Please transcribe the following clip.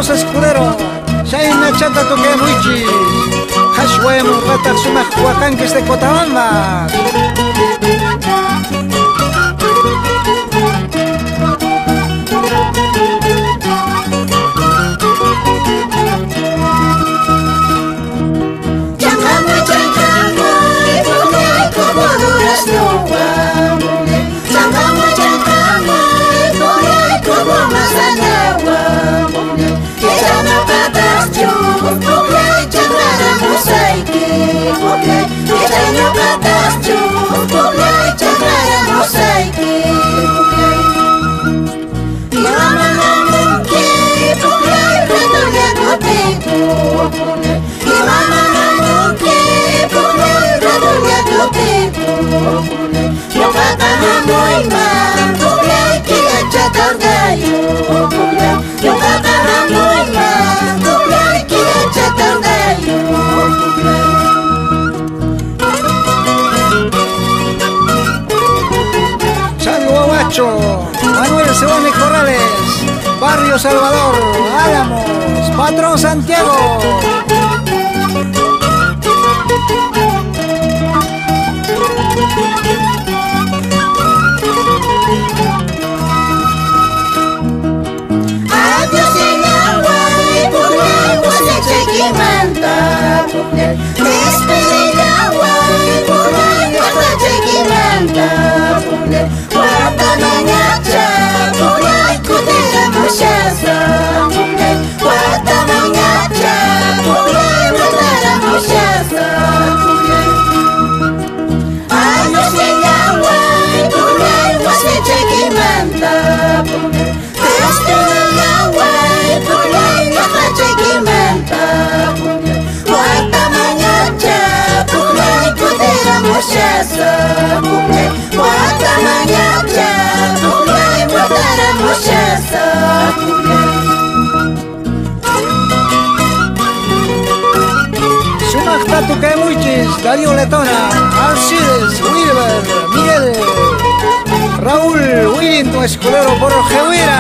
los escuderos, Shai Nachata toque muichis, Hashwem Ratak Sumak Huacanques de Cochabamba. Manuel Sebane Corrales, Barrio Salvador, Álamos, Patrón Santiago. Adiós el agua y por la cosecha que manta. Despide el agua y por la cosecha que manta. Guarda mangacha, por la cutera mochaza. Guarda mangacha, por la cutera mochaza. Adiós el agua y por la cosecha que manta. Despide el agua y por la cosecha que manta. Guarda mangacha, por la cutera mochaza. Guarda mangacha, por la cutera mochaza. Sumak Tatuque Muichis, Darío Letona, Alcides, Wilber, Miguel, Raúl, Willington Escudero por Jehuira.